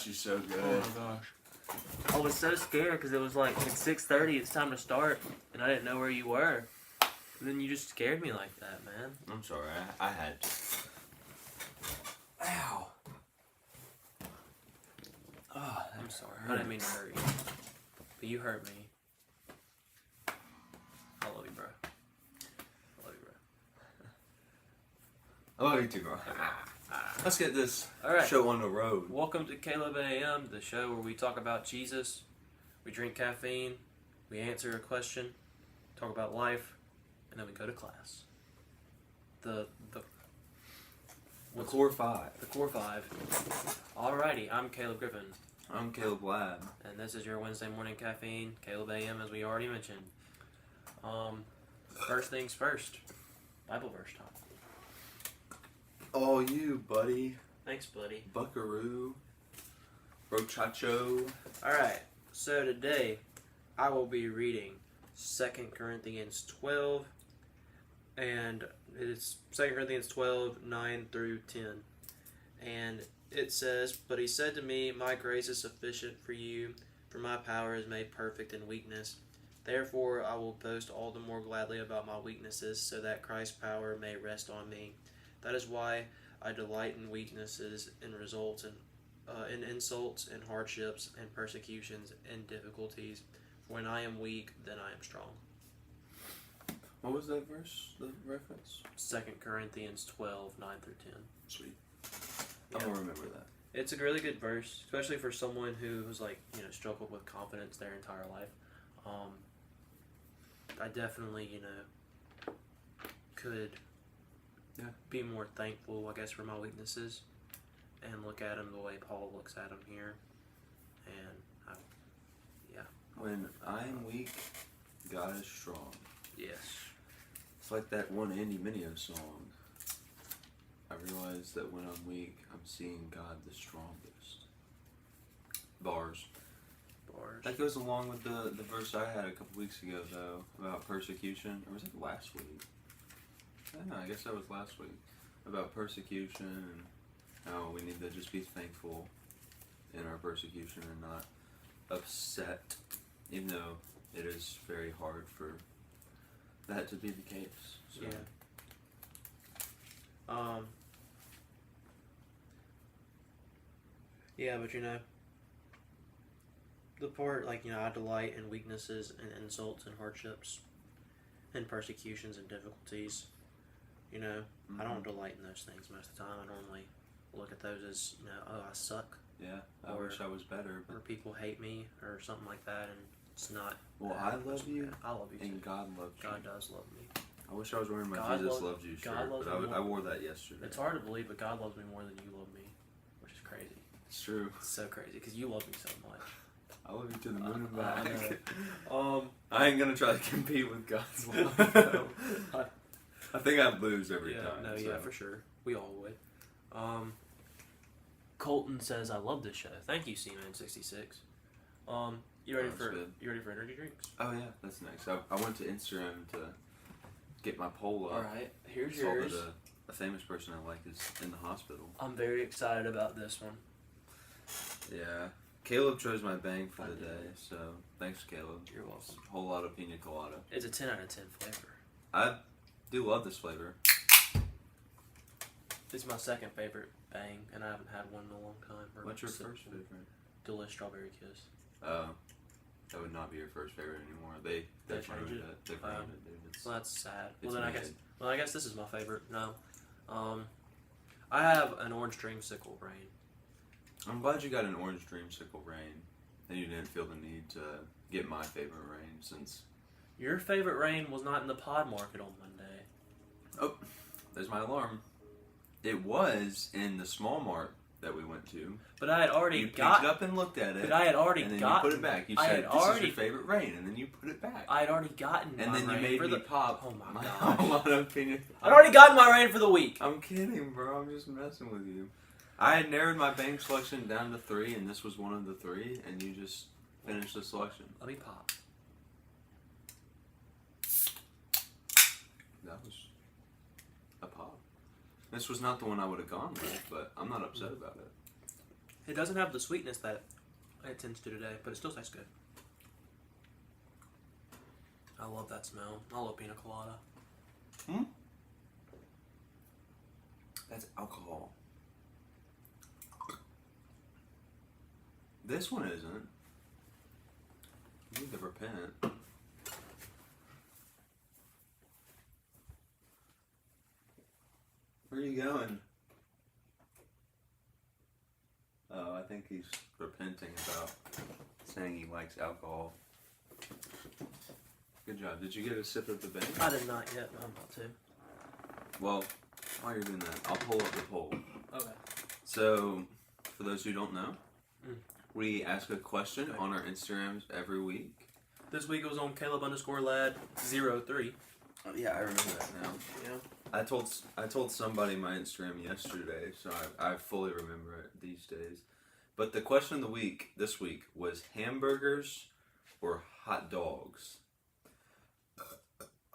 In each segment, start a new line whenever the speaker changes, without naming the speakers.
she's so good.
Oh my gosh. I was so scared because it was like, it's 6:30, it's time to start, and I didn't know where you were. And then you just scared me like that, man.
I'm sorry, I had to. Ow. Oh,
I'm sorry. I didn't mean to hurt you. But you hurt me. I love you, bro. I love you, bro.
I love you too, bro. Let's get this show on the road.
Welcome to Caleb AM, the show where we talk about Jesus, we drink caffeine, we answer a question, talk about life, and then we go to class. The
core five.
The core five. Alrighty, I'm Caleb Griffin.
I'm Caleb Lab.
And this is your Wednesday morning caffeine, Caleb AM, as we already mentioned. First things first, Bible verse time.
Oh, you, buddy.
Thanks, buddy.
Buckaroo. Brochacho.
Alright, so today I will be reading 2 Corinthians 12, and it's 2 Corinthians 12, 9 through 10. And it says, "But he said to me, my grace is sufficient for you, for my power is made perfect in weakness. Therefore I will boast all the more gladly about my weaknesses, so that Christ's power may rest on me. That is why I delight in weaknesses, in results, in insults, and hardships, and persecutions, and difficulties. For when I am weak, then I am strong."
What was that verse, the reference?
2 Corinthians 12, 9 through 10.
Sweet.
Yeah.
I'm going to remember that.
It's a really good verse, especially for someone who's struggled with confidence their entire life. I definitely, could be more thankful, I guess, for my weaknesses and look at them the way Paul looks at them here. And,
When I am weak, God is strong.
Yes.
It's like that one Andy Mineo song. I realize that when I'm weak, I'm seeing God the strongest. Bars. That goes along with the verse I had a couple weeks ago, though, about persecution. Or was it last week? I guess that was last week. About persecution and how we need to just be thankful in our persecution and not upset, even though it is very hard for that to be the case. So.
Yeah. Yeah, but the part, I delight in weaknesses and insults and hardships and persecutions and difficulties.
Mm-hmm.
I don't delight in those things most of the time. I normally look at those as, oh, I suck.
Yeah, I wish I was better.
Or people hate me or something like that, and it's not.
Well, I love you.
I love you too.
And God loves you.
God does love me.
I wish I was wearing my Jesus loves you shirt, but I wore that yesterday.
It's hard to believe, but God loves me more than you love me, which is crazy.
It's true.
It's so crazy, because you love me so much.
I love you to the moon and back.
I
I ain't gonna try to compete with God's love. I think I'd lose every time.
No,
so.
yeah, for sure. We all would. Colton says, "I love this show." Thank you, C-Man66. You ready for energy drinks?
Oh yeah, that's nice. I went to Instagram to get my poll up.
All right, here's
saw
yours.
that a famous person I like is in the hospital.
I'm very excited about this one.
Yeah. Caleb chose my bang for the day, so thanks, Caleb.
You're welcome.
A whole lot of pina colada.
It's a 10 out of 10 flavor.
I do love this flavor.
It's my second favorite bang, and I haven't had one in a long time.
What's your first favorite?
Delish Strawberry Kiss.
That would not be your first favorite anymore. They changed it. They've ruined it, dude.
Well, that's sad.
It's
Well, I guess this is my favorite. No. I have an orange dreamsicle rain.
I'm glad you got an orange dreamsicle rain, and you didn't feel the need to get my favorite rain since...
Your favorite rain was not in the pod market on Monday.
Oh, there's my alarm. It was in the small mart that we went to.
But I had already
You picked it up and looked at it.
But I had already
and then
gotten...
you put it back. You said, this is your favorite rain, and then you put it back.
I had already gotten
and
my
then you
rain
made
for
me
the...
pop.
Oh my
God.
I'd already gotten my rain for the week.
I'm kidding, bro. I'm just messing with you. I had narrowed my bang selection down to 3, and this was one of the 3, and you just finished the selection.
Let me pop.
That was a pop. This was not the one I would have gone with, but I'm not upset about it.
It doesn't have the sweetness that it tends to today, but it still tastes good. I love that smell. I love pina colada.
That's alcohol. This one isn't. You need to repent. Where are you going? Oh, I think he's repenting about saying he likes alcohol. Good job. Did you get a sip of the bang?
I did not yet, but I'm about to.
Well, while you're doing that, I'll pull up the poll.
Okay.
So, for those who don't know, we ask a question on our Instagrams every week.
This week it was on Caleb_lad03.
Oh, yeah, I remember that now.
Yeah.
I told somebody my Instagram yesterday, so I fully remember it these days. But the question of the week this week was hamburgers or hot dogs.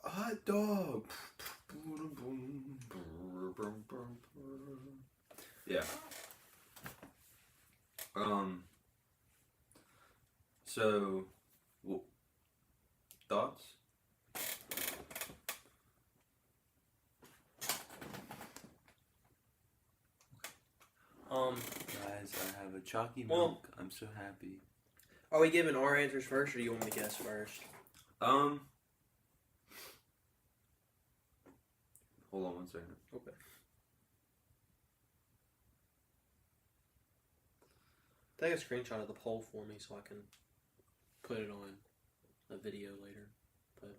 Hot dog. Yeah. So, thoughts? Guys, I have a chalky milk. I'm so happy.
Are we giving our answers first, or do you want me to guess first?
Hold on one second.
Okay. Take a screenshot of the poll for me so I can put it on a video later, but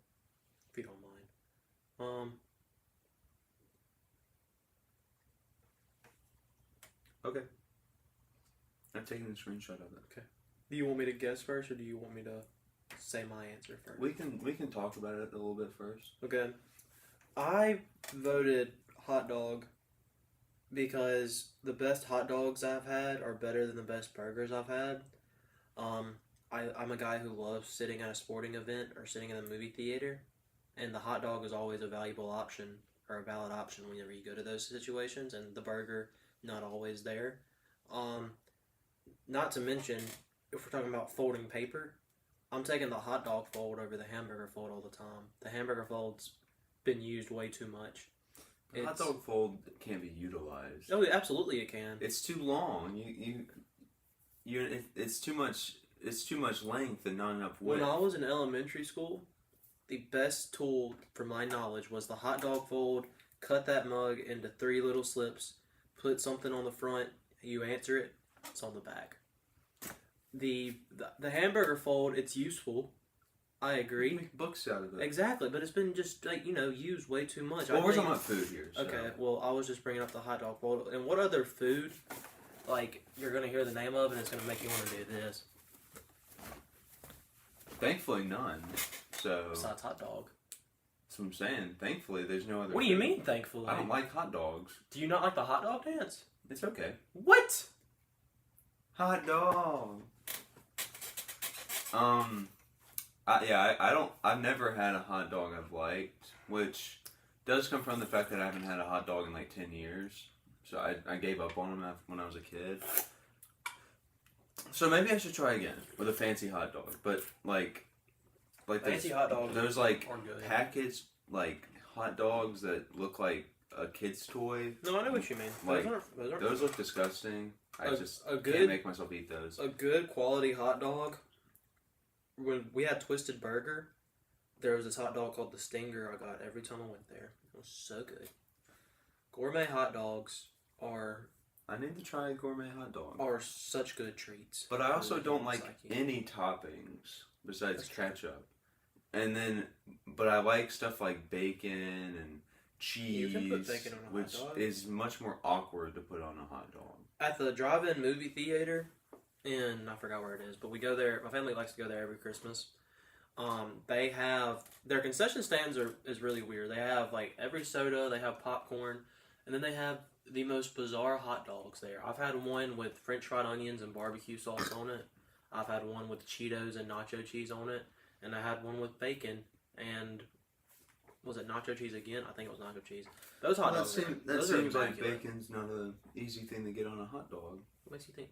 if you don't mind.
Okay. I'm taking a screenshot of it.
Okay. Do you want me to guess first, or do you want me to say my answer first?
We can talk about it a little bit first.
Okay. I voted hot dog because the best hot dogs I've had are better than the best burgers I've had. I'm a guy who loves sitting at a sporting event or sitting in a movie theater, and the hot dog is always a valuable option or a valid option whenever you go to those situations, and the burger not always there. Not to mention, if we're talking about folding paper, I'm taking the hot dog fold over the hamburger fold all the time. The hamburger fold's been used way too much.
The hot dog fold can't be utilized.
Oh, absolutely it can.
It's too long. It's too much. It's too much length and not enough width.
When I was in elementary school, the best tool, from my knowledge, was the hot dog fold. Cut that mug into 3 little slips. Put something on the front. You answer it. It's on the back. The hamburger fold, it's useful. I agree.
Make books out of it.
Exactly, but it's been just used way too much.
Well, we're talking about food here. So.
Okay, well, I was just bringing up the hot dog fold. And what other food, you're gonna hear the name of, and it's gonna make you want to do this?
Thankfully, none. So.
Besides hot dog.
That's what I'm saying. Thankfully, there's no other.
What do you mean? Thankfully,
I don't like hot dogs.
Do you not like the hot dog dance?
It's okay.
What?
Hot dog. I've never had a hot dog I've liked, which does come from the fact that I haven't had a hot dog in 10 years. So I gave up on them when I was a kid. So maybe I should try again with a fancy hot dog. But
fancy hot dogs.
There's
are good.
packaged hot dogs that look like a kid's toy.
No, I know what you mean.
Those look disgusting. I can't make myself eat those.
A good quality hot dog. When we had Twisted Burger, there was this hot dog called the Stinger I got every time I went there. It was so good. Gourmet hot dogs are...
I need to try a gourmet hot dog.
Are such good treats.
But I also don't like any toppings besides ketchup. But I like stuff like bacon and cheese,
you can put bacon on a
which
hot dog.
is much more awkward to put on a hot dog.
At the drive-in movie theater, I forgot where it is, but we go there. My family likes to go there every Christmas. They have their concession stands is really weird. They have every soda, they have popcorn, and then they have the most bizarre hot dogs there. I've had one with French fried onions and barbecue sauce on it. I've had one with Cheetos and nacho cheese on it, and I had one with bacon and was it nacho cheese again? I think it was nacho cheese. Those hot dogs.
That seems like bacon's not an easy thing to get on a hot dog.
What makes you think?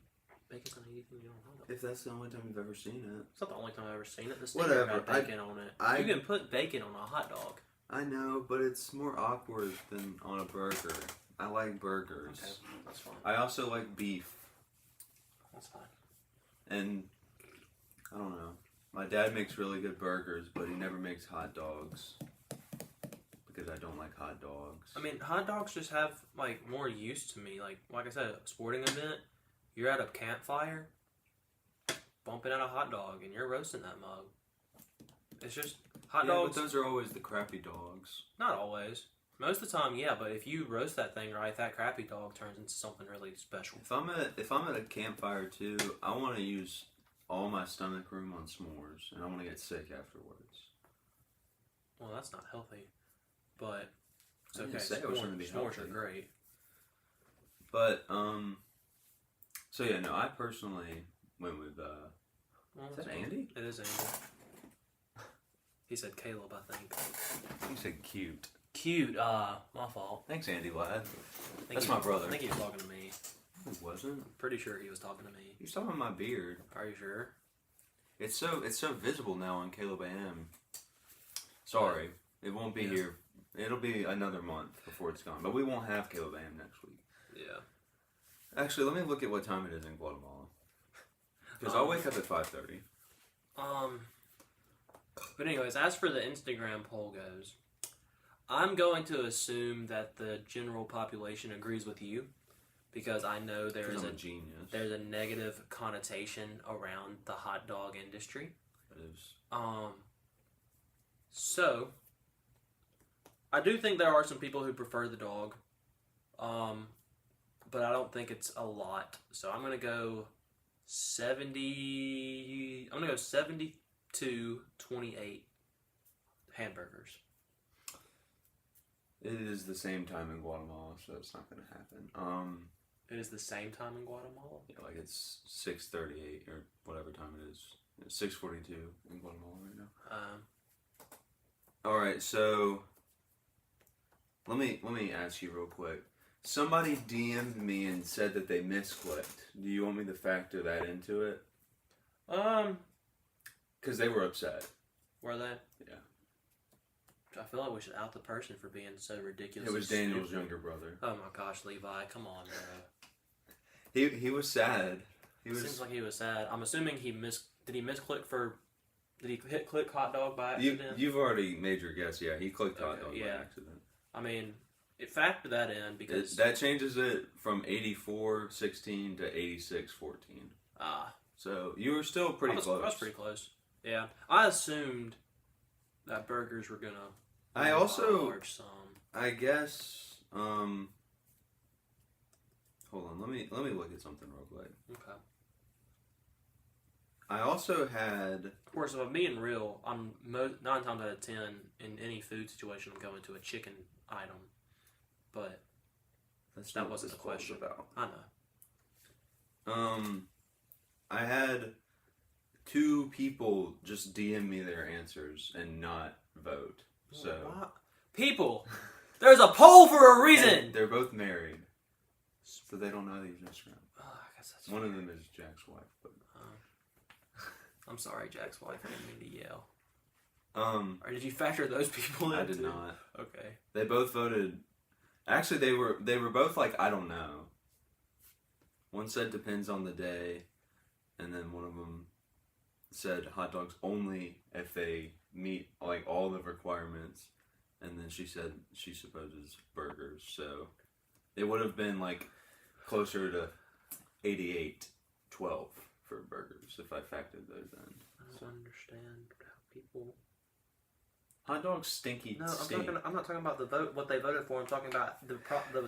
Bacon's on anything you don't hot dog.
If that's the only time you've ever seen it.
It's not the only time I've ever seen it. The sticker
Whatever.
had bacon on it. You can put bacon on a hot dog.
I know, but it's more awkward than on a burger. I like burgers.
Okay, that's fine.
I also like beef.
That's fine.
And I don't know. My dad makes really good burgers, but he never makes hot dogs because I don't like hot dogs.
I mean, hot dogs just have like more use to me. Like I said, a sporting event, you're at a campfire, bumping out a hot dog, and you're roasting that mug. It's just hot dogs.
But those are always the crappy dogs.
Not always. Most of the time, yeah. But if you roast that thing right, that crappy dog turns into something really special.
If I'm at a campfire too, I want to use all my stomach room on s'mores, and I want to get sick afterwards.
Well, that's not healthy, but it's
I didn't
okay.
say it was gonna be
S'mores
healthy.
are great.
But so yeah, no, I personally went with
Well,
is that Andy?
It is Andy. He said Caleb, I think.
You said cute.
Cute. My fault.
Thanks, Andy lad.
I
That's
think
my brother.
I think he was talking to me.
It wasn't.
I'm pretty sure he was talking to me.
He's talking about my beard.
Are you sure?
It's so visible now on Caleb AM. Sorry, it won't be here. It'll be another month before it's gone. But we won't have Caleb AM next week.
Yeah.
Actually, let me look at what time it is in Guatemala. Because I'll wake up at 5:30.
But anyways, as for the Instagram poll goes, I'm going to assume that the general population agrees with you, because I know there is
I'm a genius.
there's a negative connotation around the hot dog industry.
It is.
So I do think there are some people who prefer the dog, but I don't think it's a lot. So I'm gonna go 70. I'm gonna go 72-28 hamburgers.
It is the same time in Guatemala, so it's not going to happen.
It is the same time in Guatemala.
Yeah, like it's 6:38 or whatever time it is. It's 6:42 in Guatemala right now. All right, so let me ask you real quick. Somebody DM'd me and said that they misclicked. Do you want me to factor that into it? Because they were upset.
Were they?
Yeah.
I feel like we should out the person for being so ridiculous.
It was Daniel's younger brother.
Oh my gosh, Levi, come on, bro.
He was sad.
Seems like he was sad. I'm assuming did he misclick for? Did he click hot dog by accident?
You've already made your guess. Yeah, he clicked hot dog by
yeah.
accident.
I mean, it factored that in because
That changes it from 84-16 to 86-14. So you were still pretty close.
I was pretty close. Yeah, I assumed that burgers were gonna.
I also,
large sum.
I guess. Hold on. Let me look at something real quick.
Okay.
I also had.
Of course, if I'm being real, I'm 9 times out of 10 in any food situation, I'm going to a chicken item. But that wasn't the question.
About.
I know.
I had 2 people just DM me their answers and not vote. So
people, there's a poll for a reason.
And they're both married, so they don't know these Instagram.
I guess that's
one of them is Jack's wife, but
I'm sorry, Jack's wife. I didn't mean to yell.
Or
did you factor those people in?
I did not.
Okay.
They both voted. Actually, they were both like, I don't know. One said depends on the day, and then one of them said hot dogs only if they meet like all the requirements, and then she said she supposes burgers. So it would have been like closer to 88-12 for burgers if I factored those in.
I don't understand how people.
Hot dogs stinky.
No,
stink.
I'm not talking about the vote, what they voted for. I'm talking about the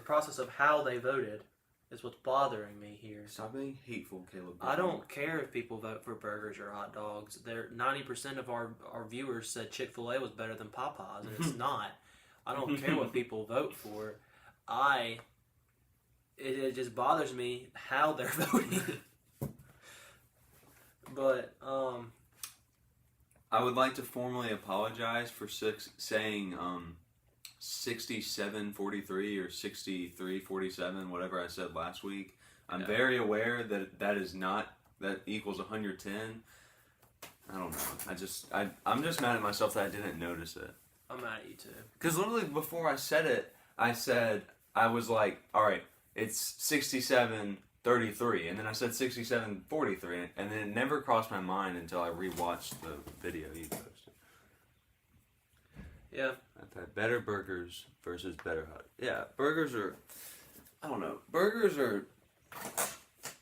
process of how they voted. Is what's bothering me here.
Stop being hateful, Caleb.
I don't care if people vote for burgers or hot dogs. 90% of our viewers said Chick-fil-A was better than Popeyes, and it's not. I don't care what people vote for. It just bothers me how they're voting. But
I would like to formally apologize for saying 67-43 or 63-47, whatever I said last week. I'm very aware that is not, that equals 110. I don't know. I'm just mad at myself that I didn't notice it.
I'm mad at you too.
Because literally before I said it, I was like, all right, it's 67:33, and then I said 67:43, and then it never crossed my mind until I rewatched the video you posted.
Yeah.
I've had better burgers versus better hot. Yeah, burgers are, I don't know, burgers are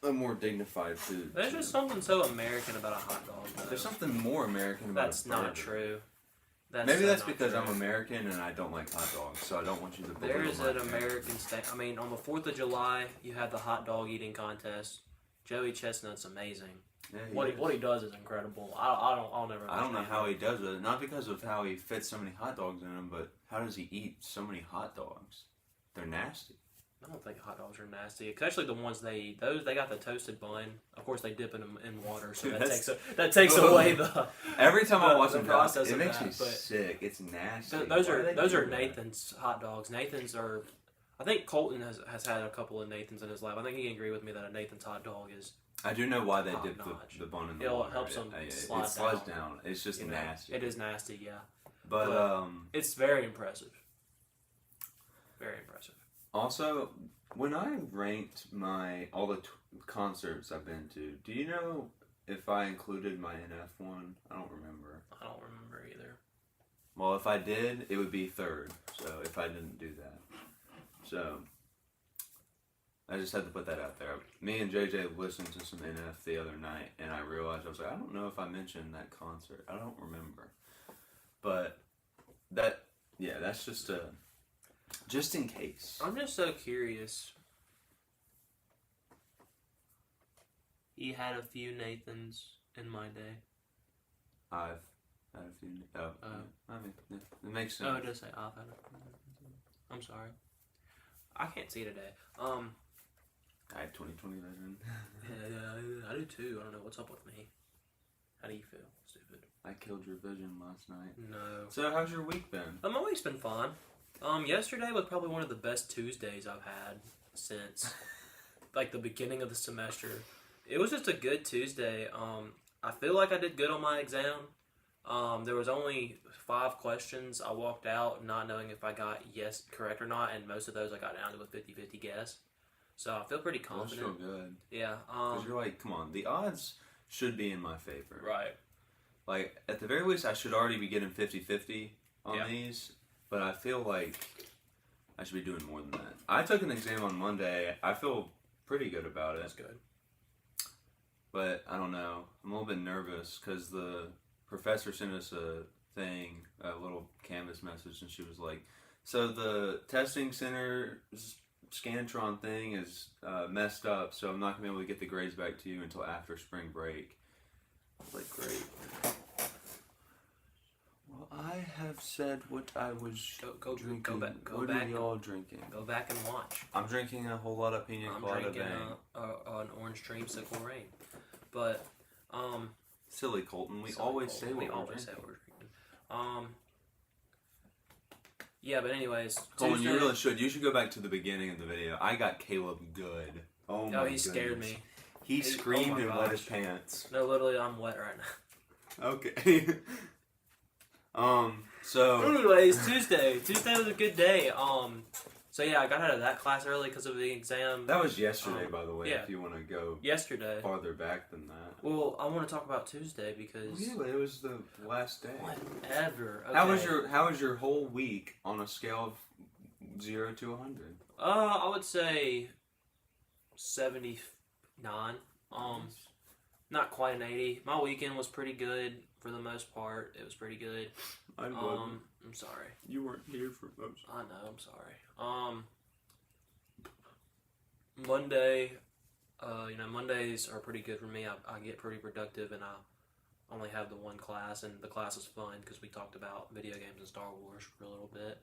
a more dignified food.
There's just something so American about a hot dog, though.
There's something more American about
That's
a burger.
not true.
Maybe that's
not
because
true.
I'm American and I don't like hot dogs, so I don't want you to believe
There is
my
an
opinion.
American thing. I mean, on the 4th of July, you had the hot dog eating contest. Joey Chestnut's amazing.
Yeah,
What he does is incredible. I'll never.
I don't know
understand
how
it.
he does it. Not because of how he fits so many hot dogs in him, but how does he eat so many hot dogs? They're nasty.
I don't think hot dogs are nasty, especially the ones they eat. Those they got the toasted bun. Of course, they dip them in water, so that takes away the.
Every time I watch
the
them,
process
it
of
makes
that,
me
but-
sick. It's nasty.
Those
Why do they
are
do that?
Nathan's hot dogs. Nathan's are. I think Colton has had a couple of Nathan's in his life. I think he can agree with me that a Nathan's hot dog is.
I do know why they
Top
dip
notch.
the bun in the
It
water.
helps them
It
slide
slides
down.
down. It's just
You know,
nasty.
It is nasty, yeah.
But
It's very impressive. Very impressive.
also, when I ranked all the concerts I've been to, do you know if I included my NF one? I don't remember.
I don't remember either.
Well, if I did, it would be third. So if I didn't do that, so I just had to put that out there. Me and JJ listened to some NF the other night, and I realized I was like, I don't know if I mentioned that concert. I don't remember, but that's just in case.
I'm just so curious. He had a few Nathans in my day.
I've had a few. I mean, it makes sense.
Oh, it does say I've had a few Nathans. I'm sorry. I can't see today.
I had 2020 vision.
Yeah, I do too. I don't know what's up with me. How do you feel? Stupid.
I killed your vision last night.
No.
So how's your week been?
My week's been fine. Yesterday was probably one of the best Tuesdays I've had since like the beginning of the semester. It was just a good Tuesday. I feel like I did good on my exam. There was only 5 questions. I walked out not knowing if I got yes correct or not, and most of those I got down to a 50-50 guess. So I feel pretty
That's
confident.
so good.
Yeah.
Because you're like, come on, the odds should be in my favor.
Right.
Like, at the very least, I should already be getting 50-50 on
Yeah.
these, but I feel like I should be doing more than that. I took an exam on Monday. I feel pretty good about it.
That's good.
But I don't know. I'm a little bit nervous because the professor sent us a little Canvas message, and she was like, so the testing center Scantron thing is messed up, so I'm not going to be able to get the grades back to you until after spring break. I was like, great. Well, I have said what I was drinking. What are y'all drinking?
Go back and watch.
I'm drinking a whole lot of pina
I'm
colada
drinking
bang.
an orange dreamsicle rain. But,
Silly Colton, we
Silly
always
Colton.
say what
We
we're
always say
drinking.
what we're drinking. Yeah, but anyways,
Colton, you
Tuesday-
really should. You should go back to the beginning of the video. I got Caleb good. Oh my
Oh, he scared
goodness.
me.
He screamed
oh my
and wet his
gosh.
pants.
No, literally, I'm wet right now.
Okay. So
Anyways, Tuesday. Tuesday was a good day. So yeah, I got out of that class early because of the exam.
that was yesterday, by the way.
yeah.
If you want to go
Yesterday.
farther back than that.
Well, I want to talk about Tuesday because
Yeah, but it was the last day.
whatever. Okay.
How was your whole week on a scale of 0 to 100?
I would say 79. Not quite an 80. My weekend was pretty good for the most part. It was pretty good.
I'm
I'm sorry.
You weren't here for most.
I know. I'm sorry. Monday. Mondays are pretty good for me. I get pretty productive, and I only have the one class, and the class was fun because we talked about video games and Star Wars for a little bit.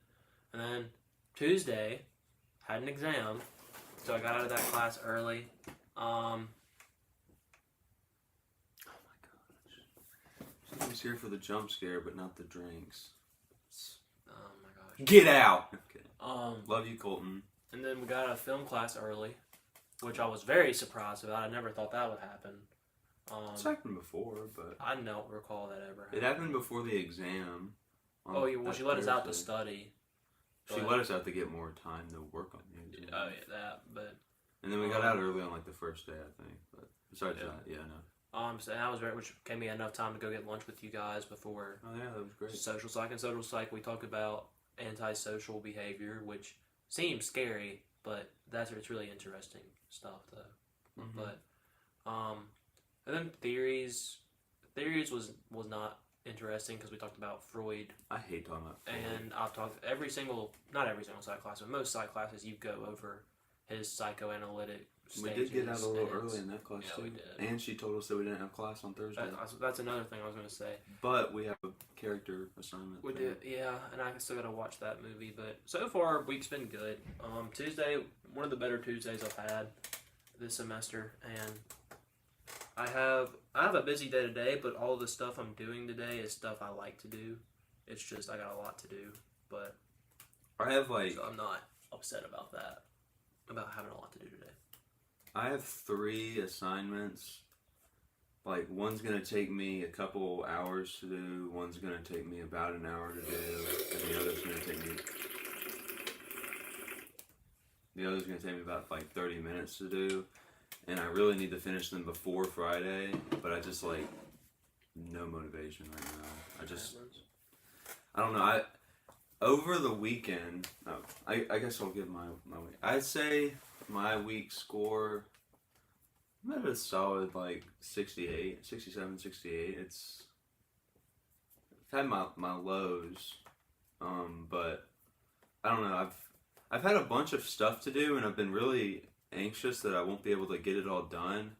And then Tuesday, had an exam, so I got out of that class early.
Somebody's here for the jump scare, but not the drinks.
Oh my gosh.
Get out! Okay.
Um,
Love you, Colton.
and then we got out of film class early. which I was very surprised about. I never thought that would happen.
It's happened before, but
I don't recall that ever happening.
it happened before the exam.
She let us out to study.
She let us out to get more time to work on the exam.
Oh, yeah, that, but...
And then we got out early on, like, the first day, I think. But besides that, yeah, no.
So that was which gave me enough time to go get lunch with you guys before.
Oh, yeah, that was great.
Social psych and social psych, we talked about antisocial behavior, which seems scary, but it's really interesting stuff, though.
Mm-hmm.
But, and then theories was not interesting because we talked about Freud.
I hate talking about Freud.
And I've talked not every single psych class, but most psych classes you go over his psychoanalytic stages.
We did get out a little early in that class, too.
We did.
And she told us that we didn't have class on Thursday.
That's another thing I was going to say.
But we have a character assignment.
We did, yeah, and I still got to watch that movie. But so far, week's been good. Tuesday, one of the better Tuesdays I've had this semester, and I have a busy day today, but all the stuff I'm doing today is stuff I like to do. It's just I got a lot to do, but
I have so
I'm not upset about that, about having a lot to do today.
I have 3 assignments. Like, one's going to take me a couple hours to do, one's going to take me about an hour to do, and the other's going to take me about, 30 minutes to do. And I really need to finish them before Friday, but I just, no motivation right now. I don't know, over the weekend, I guess I'll give my week. I'd say my week score, I'm at a solid 68, 67, 68. I've had my lows, but I don't know. I've had a bunch of stuff to do, and I've been really anxious that I won't be able to get it all done,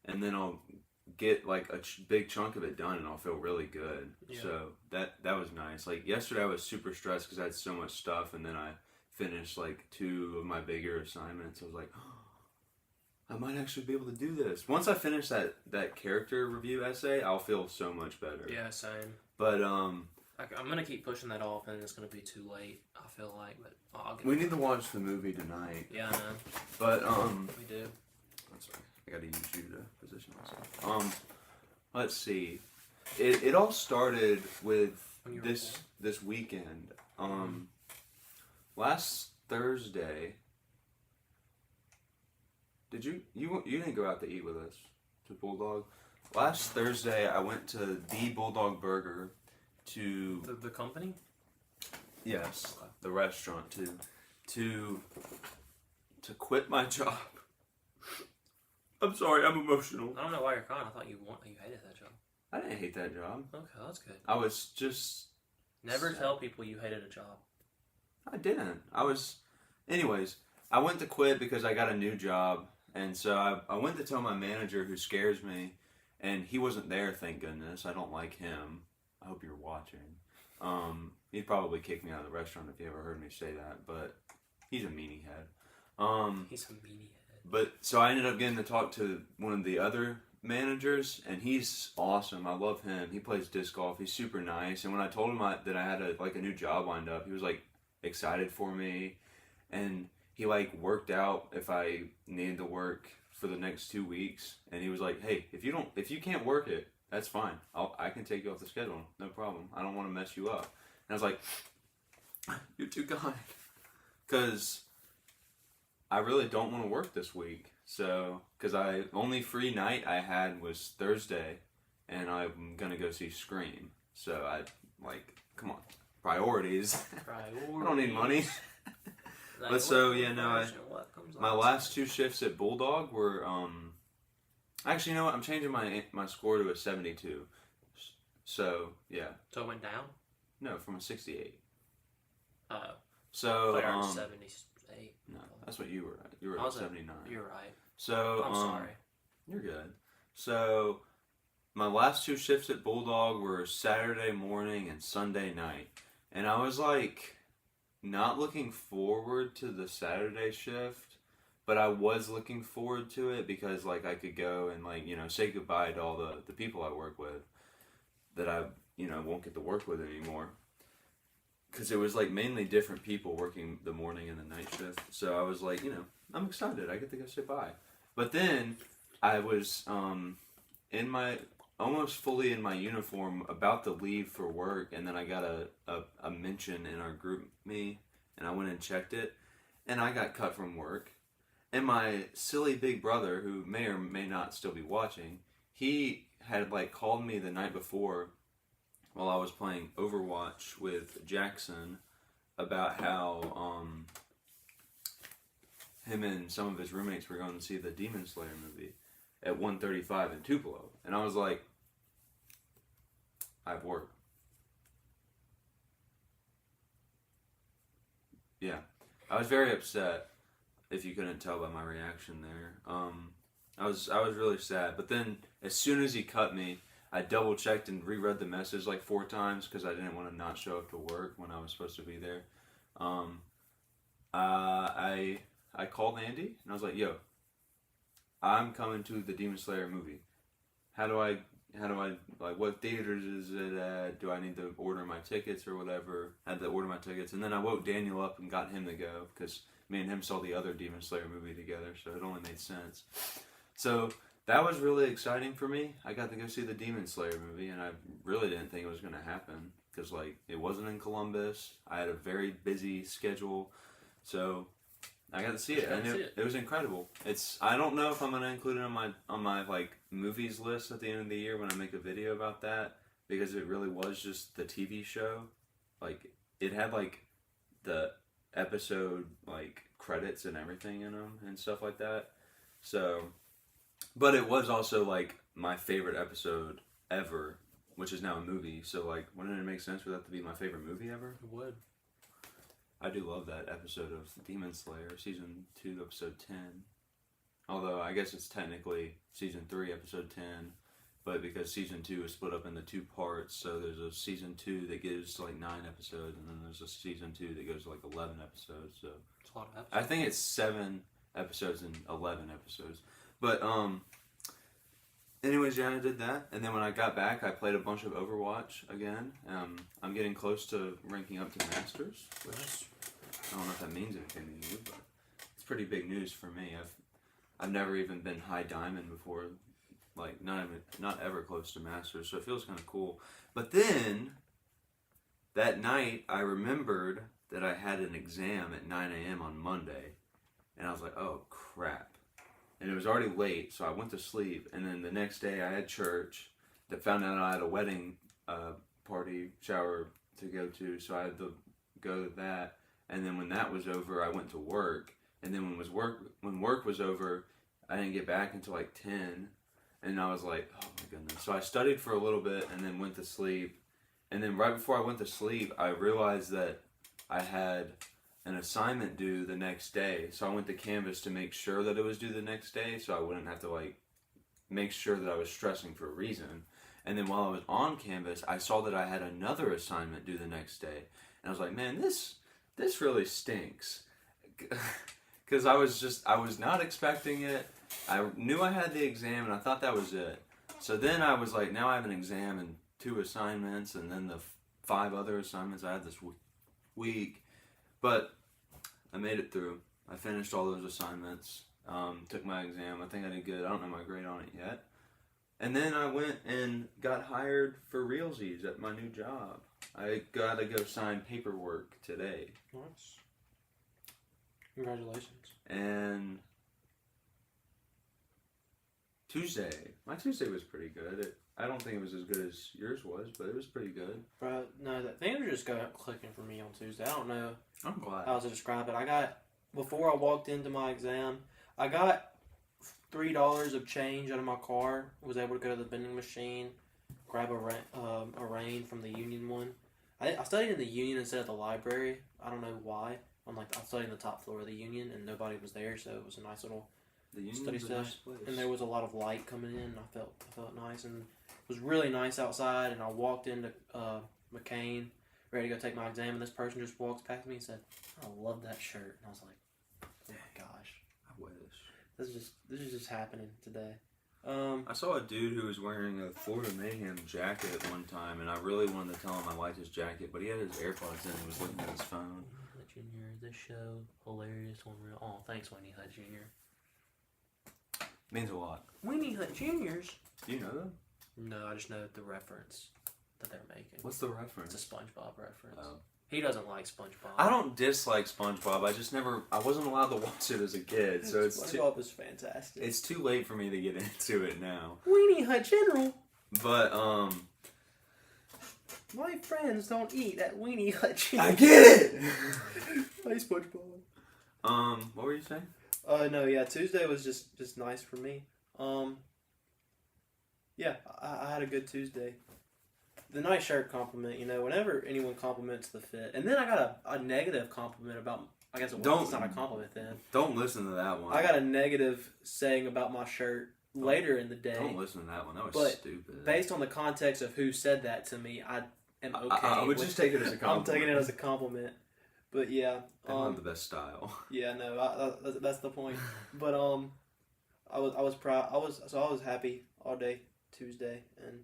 and then I'll get a big chunk of it done, and I'll feel really good. Yeah. So that was nice. Yesterday I was super stressed because I had so much stuff, and then I finished 2 of my bigger assignments. I was like, oh, I might actually be able to do this. Once I finish that character review essay, I'll feel so much better.
Yeah, same.
But
I'm gonna keep pushing that off, and it's gonna be too late. I feel like, but
we need to watch the movie tonight.
Yeah, I know.
But
we do.
I'm sorry, I gotta use you to position myself. Let's see. It all started with this weekend. Last Thursday. Did you didn't go out to eat with us to Bulldog? Last Thursday I went to the Bulldog Burger to
the company.
Yes, the restaurant to quit my job. I'm sorry, I'm emotional.
I don't know why you're crying. I thought you hated that job.
I didn't hate that job.
Okay, that's good.
I was just
never tell people you hated a job.
I didn't. Anyways, I went to quit because I got a new job, and so I went to tell my manager, who scares me, and he wasn't there, thank goodness. I don't like him. I hope you're watching. He'd probably kick me out of the restaurant if he ever heard me say that, but he's a meanie head.
He's a meanie head.
But so I ended up getting to talk to one of the other managers, and he's awesome. I love him. He plays disc golf. He's super nice. And when I told him that I had a new job lined up, he was excited for me, and he worked out if I needed to work for the next 2 weeks, and he was like, "Hey, if you can't work it, that's fine. I can take you off the schedule. No problem. I don't want to mess you up." And I was like, "You're too kind," because I really don't want to work this week. So, because only free night I had was Thursday, and I'm gonna go see Scream. So come on, priorities. I don't need money. But so yeah, no. My last 2 shifts at Bulldog were actually, you know what? I'm changing my score to a 72. So yeah.
So it went down?
No, from a 68.
Oh.
So
78.
No, that's what you were at. You were at 79.
You're right.
So
I'm sorry.
You're good. So my last 2 shifts at Bulldog were Saturday morning and Sunday night, and I was not looking forward to the Saturday shift, but I was looking forward to it because I could go and say goodbye to all the people I work with that I won't get to work with anymore. because it was like mainly different people working the morning and the night shift. So I was like, I'm excited. I get to go sit by. But then I was in my almost fully in my uniform, about to leave for work, and then I got a mention in our group me, and I went and checked it, and I got cut from work. And my silly big brother, who may or may not still be watching, he had like called me the night before while I was playing Overwatch with Jackson about how him and some of his roommates were going to see the Demon Slayer movie at 1:35 in Tupelo. And I was like, I have work. Yeah. I was very upset, if you couldn't tell by my reaction there. I was really sad. But then, as soon as he cut me, I double checked and reread the message like 4 times because I didn't want to not show up to work when I was supposed to be there. I called Andy and I was like, "Yo, I'm coming to the Demon Slayer movie. How do I like, what theaters is it at? Do I need to order my tickets or whatever?" I had to order my tickets, and then I woke Daniel up and got him to go because me and him saw the other Demon Slayer movie together, so it only made sense. So that was really exciting for me. I got to go see the Demon Slayer movie, and I really didn't think it was going to happen because like it wasn't in Columbus. I had a very busy schedule, so I got to see it, and it was incredible. I don't know if I'm gonna include it on my like movies list at the end of the year when I make a video about that, because it really was just the TV show. Like it had like the episode like credits and everything in them and stuff like that. So, but it was also like my favorite episode ever, which is now a movie. So like, wouldn't it make sense for that to be my favorite movie ever?
It would.
I do love that episode of Demon Slayer, Season 2, Episode 10. Although, I guess it's technically Season 3, Episode 10. But because Season 2 is split up into 2 parts, so there's a Season 2 that gives like 9 episodes, and then there's a Season 2 that goes to like 11 episodes. So
it's a lot of episodes.
I think it's 7 episodes and 11 episodes. But, anyways, yeah, I did that. And then when I got back, I played a bunch of Overwatch again. I'm getting close to ranking up to Masters, which I don't know if that means anything to you, but it's pretty big news for me. I've never even been high diamond before, like not ever close to Masters, so it feels kind of cool. But then that night, I remembered that I had an exam at 9 a.m. on Monday, and I was like, oh crap. And it was already late, so I went to sleep. And then the next day, I had church. That found out I had a wedding party shower to go to, so I had to go to that. And then when that was over, I went to work. And then when work was over, I didn't get back until like 10. And I was like, oh my goodness. So I studied for a little bit and then went to sleep. And then right before I went to sleep, I realized that I had an assignment due the next day. So I went to Canvas to make sure that it was due the next day, so I wouldn't have to like make sure that I was stressing for a reason. And then while I was on Canvas, I saw that I had another assignment due the next day. And I was like, man, this really stinks. Because I was not expecting it. I knew I had the exam and I thought that was it. So then I was like, now I have an exam and 2 assignments, and then the 5 other assignments I had this week. But I made it through. I finished all those assignments, took my exam. I think I did good. I don't know my grade on it yet. And then I went and got hired for realsies at my new job. I got to go sign paperwork today.
Nice. Congratulations.
And my Tuesday was pretty good. I don't think it was as good as yours was, but it was pretty good.
Bro, no, things are just clicking for me on Tuesday. I don't know
I'm glad.
how to describe it. Before I walked into my exam, I got $3 of change out of my car. Was able to go to the vending machine, grab a rain from the Union one. I studied in the Union instead of the library. I don't know why. I studied in the top floor of the Union, and nobody was there, so it was a nice little study session. Nice, and there was a lot of light coming in, and I felt nice, and it was really nice outside. And I walked into McCain, ready to go take my exam, and this person just walks past me and said, "I love that shirt," and I was like, "Oh my gosh,
I wish
this is just happening today."
I saw a dude who was wearing a Florida Mayhem jacket at one time, and I really wanted to tell him I liked his jacket, but he had his AirPods in and he was looking at his phone.
Weenie Hut Jr., this show, hilarious, unreal. Oh, thanks, Weenie Hut Jr.
Means a lot.
Weenie Hut Juniors?
Do you know them?
No, I just know the reference that they're making.
What's the reference?
It's a SpongeBob reference.
Oh.
He doesn't like SpongeBob.
I don't dislike SpongeBob. I wasn't allowed to watch it as a kid, so
SpongeBob is fantastic.
it's too late for me to get into it now.
Weenie Hut General.
But
My friends don't eat at Weenie Hut General.
I get it.
Hey, SpongeBob.
What were you saying?
No, yeah, Tuesday was just nice for me. Yeah, I had a good Tuesday. The nice shirt compliment, whenever anyone compliments the fit. And then I got a negative compliment about, I guess it's not a compliment then.
Don't listen to that one.
I got a negative saying about my shirt later in the day.
Don't listen to that one. That was stupid.
Based on the context of who said that to me, I am okay.
I would just take it as a compliment.
I'm taking it as a compliment. But yeah.
I don't have the best style.
Yeah, no, that's the point. But I was proud. I was happy all day Tuesday, and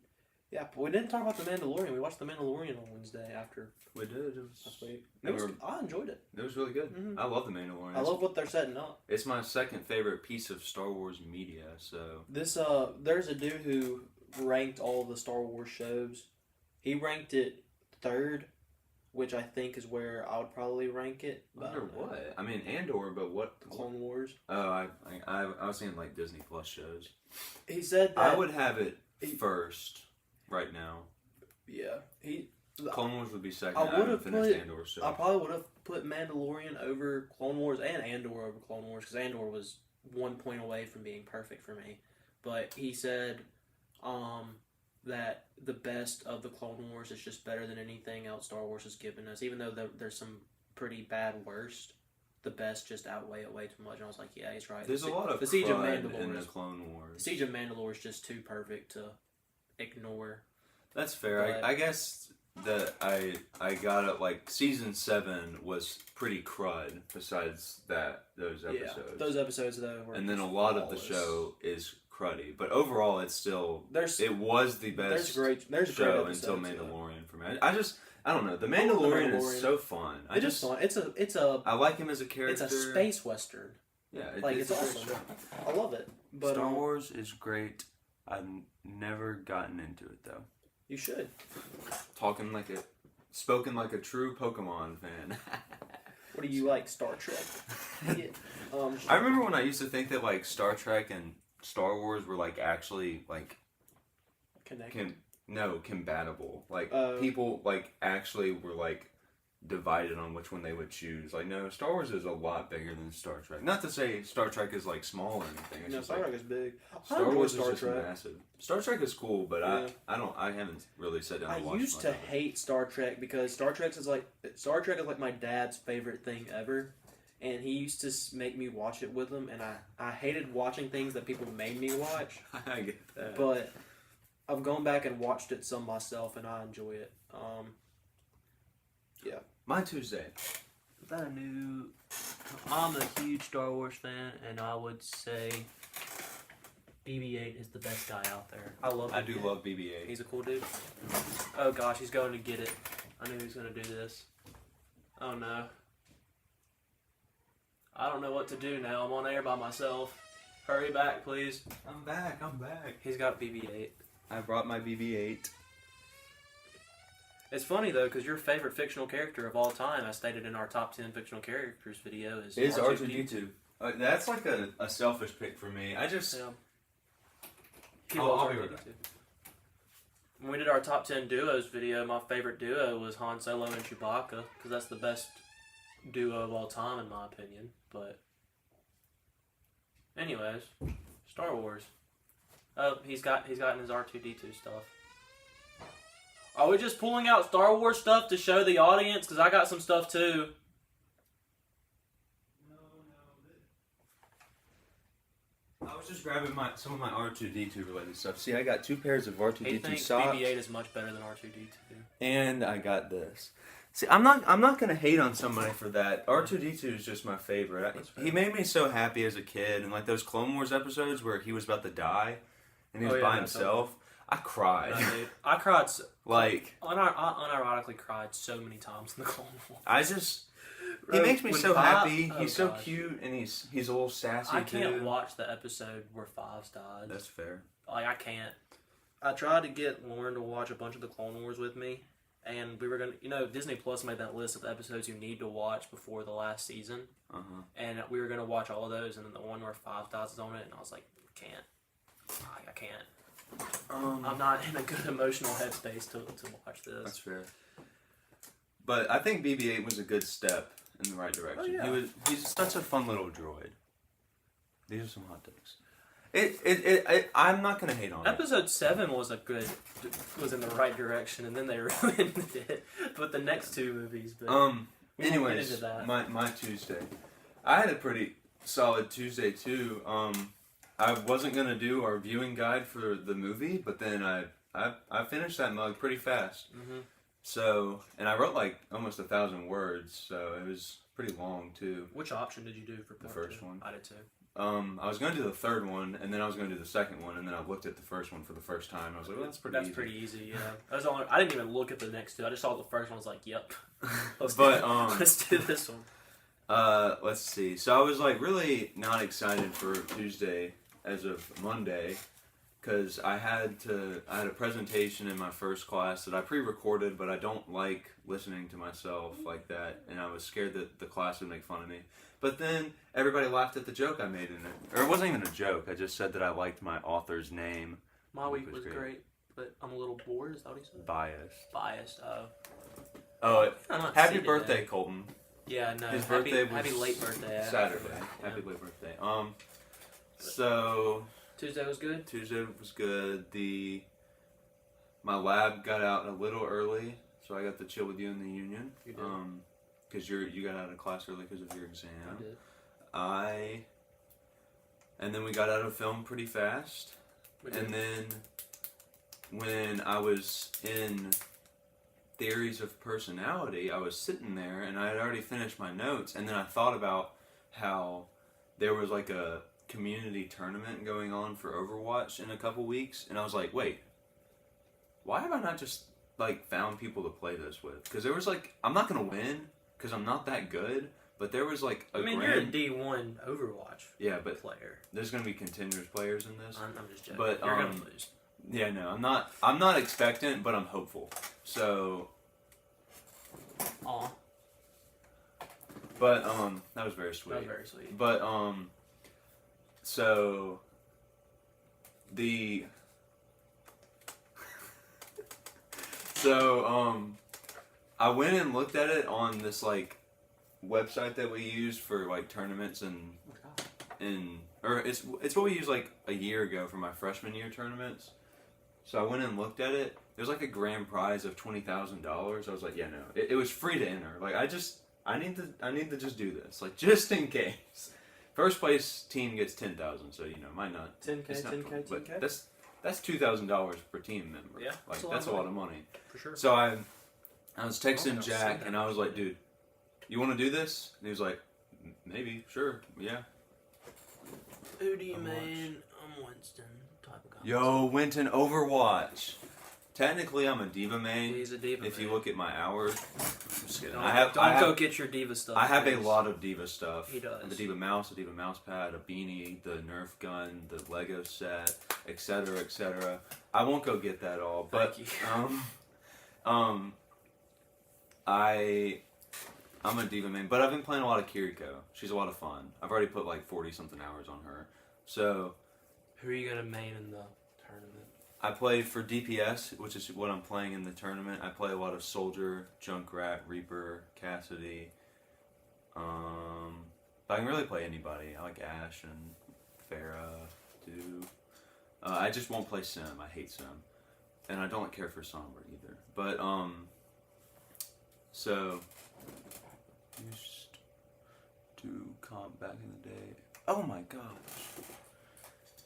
yeah, but we didn't talk about The Mandalorian. We watched The Mandalorian on Wednesday after.
We did.
I enjoyed it.
It was really good.
Mm-hmm.
I love The Mandalorian.
I love what they're setting up.
It's my second favorite piece of Star Wars media. So
this there's a dude who ranked all the Star Wars shows. He ranked it third, which I think is where I would probably rank it.
Under what? I mean, Andor, but what?
Clone Wars.
Oh, I was saying like Disney Plus shows.
He said that
I would have it first right now.
Yeah,
Clone Wars would be second.
I would have
finished Andor. So
I probably would have put Mandalorian over Clone Wars and Andor over Clone Wars because Andor was 1 point away from being perfect for me. But he said that the best of the Clone Wars is just better than anything else Star Wars has given us. Even though there's some pretty bad worst, the best just outweigh it way too much. And I was like, yeah, he's right.
There's a lot of
the Siege of
Mandalore in the Clone Wars.
The Siege of Mandalore is just too perfect to ignore.
That's fair. I guess that I got it like season 7 was pretty crud. Besides those episodes.
Yeah, those episodes though. Were
and then a lot of the show is cruddy, but overall it's still it was the best show until Mandalorian for me. I don't know. The Mandalorian is so fun.
It's fun. It's a
I like him as a character.
It's a space western.
Yeah,
it's awesome. I love it. But
Star Wars is great. I've never gotten into it though.
You should.
Spoken like a true Pokemon fan.
What do you like, Star Trek? Yeah.
I remember when I used to think that like Star Trek and Star Wars were like actually like compatible. Like people like actually were like divided on which one they would choose. Like no, Star Wars is a lot bigger than Star Trek. Not to say Star Trek is like small or anything. It's just
Star Trek is big.
Star Wars is just massive. Star Trek is cool, but I haven't really sat down and watched.
I used to hate Star Trek because Star Trek is like my dad's favorite thing ever. And he used to make me watch it with him, and I hated watching things that people made me watch.
I get that.
But I've gone back and watched it some myself, and I enjoy it. Yeah.
My Tuesday.
I'm a huge Star Wars fan, and I would say BB-8 is the best guy out there. I love
BB-8.
He's a cool dude. Oh gosh, he's going to get it. I knew he was going to do this. Oh no. I don't know what to do now. I'm on air by myself. Hurry back, please.
I'm back.
He's got BB-8.
I brought my BB-8.
It's funny, though, because your favorite fictional character of all time, as stated in our top 10 fictional characters video, is
R2-D2. That's like a selfish pick for me. I just...
Yeah. I'll be right back. When we did our top 10 duos video, my favorite duo was Han Solo and Chewbacca, because that's the best duo of all time, in my opinion. But anyways, Star Wars. Oh, he's gotten his R2-D2 stuff. Are we just pulling out Star Wars stuff to show the audience? Because I got some stuff too.
No. I was just grabbing some of my R2-D2 related stuff. See, I got 2 pairs of R2-D2
he thinks
socks.
BB-8 is much better than R2-D2.
And I got this. See, I'm not gonna hate on somebody for that. R2-D2 is just my favorite. He made me so happy as a kid, and like those Clone Wars episodes where he was about to die, and he was by himself. I cried.
No, dude. I cried.
Like,
unironically cried so many times in the Clone Wars.
I just, he makes me so happy. He's so cute, and he's a little sassy.
I can't watch the episode where Fives died.
That's fair.
Like, I can't. I tried to get Lauren to watch a bunch of the Clone Wars with me, and we were gonna, Disney Plus made that list of the episodes you need to watch before the last season, and we were gonna watch all of those, and then the one where Fives dies is on it, and I was like, can't. I can't. I'm not in a good emotional headspace to watch this.
That's fair. But I think BB-8 was a good step in the right direction. Oh, yeah. He's such a fun little droid. These are some hot dogs. I'm not gonna hate on
Episode 7 was in the right direction, and then they ruined it. But the next two movies,
anyways, my Tuesday, I had a pretty solid Tuesday too. I wasn't gonna do our viewing guide for the movie, but then I finished that mug pretty fast. Mm-hmm. So, and I wrote like almost 1,000 words, so it was pretty long too.
Which option did you do for
the first one?
I did too.
I was gonna do the third one, and then I was gonna do the second one, and then I looked at the first one for the first time. I was like, well, that's pretty easy.
Yeah. I didn't even look at the next two. I just saw the first one. I was like, yep. Let's do this one.
Let's see. So I was like really not excited for Tuesday as of Monday, because I had a presentation in my first class that I pre-recorded, but I don't like listening to myself like that, and I was scared that the class would make fun of me. But then everybody laughed at the joke I made in it. Or it wasn't even a joke, I just said that I liked my author's name.
My week was great, but I'm a little bored, is that what he said?
Biased,
oh.
Happy birthday, Colton.
Yeah, no,
his birthday was
happy late birthday.
Saturday. Yeah. Happy late birthday. So
Tuesday was good?
Tuesday was good. My lab got out a little early, so I got to chill with you in the union.
You did.
Because you got out of class early because of your exam.
I did.
And then we got out of film pretty fast. And then when I was in Theories of Personality, I was sitting there and I had already finished my notes, and then I thought about how there was like a community tournament going on for Overwatch in a couple weeks, and I was like, wait, why have I not just like found people to play this with? Because there was like, I'm not gonna win because I'm not that good, but there was like
you're a D1 Overwatch player.
There's gonna be continuous players in this.
I'm just joking.
But
you're gonna lose.
Yeah, no, I'm not expectant, but I'm hopeful. So
Aw.
But that was very sweet.
That was very sweet.
But so I went and looked at it on this like website that we use for like tournaments or it's what we used like a year ago for my freshman year tournaments. So I went and looked at it. There's like a grand prize of $20,000. I was like, yeah, no, it was free to enter. Like I need to just do this, like just in case. First place team gets 10,000, so might not.
10K, 10K, 10K.
That's $2,000 per team member.
Yeah,
like that's a lot of money
for sure.
So I was texting Jack and I was like, dude, you want to do this? And he was like, maybe, sure, yeah.
Who do you mean? I'm Winston type of guy.
Yo, Winton Overwatch. Technically, I'm a Diva main.
He's a Diva.
If you look at my hours, I'm just kidding.
Don't go get your Diva stuff.
I have a lot of Diva stuff.
He does.
The Diva mouse, the Diva mouse pad, a beanie, the Nerf gun, the Lego set, etc., etc. I won't go get that all, but I'm a Diva main, but I've been playing a lot of Kiriko. She's a lot of fun. I've already put like 40-something hours on her. So,
who are you gonna main in the tournament?
I play for DPS, which is what I'm playing in the tournament. I play a lot of Soldier, Junkrat, Reaper, Cassidy. But I can really play anybody. I like Ashe and Pharah, too. I just won't play Sim. I hate Sim. And I don't care for Sombra either. But, so, used to comp back in the day. Oh my gosh.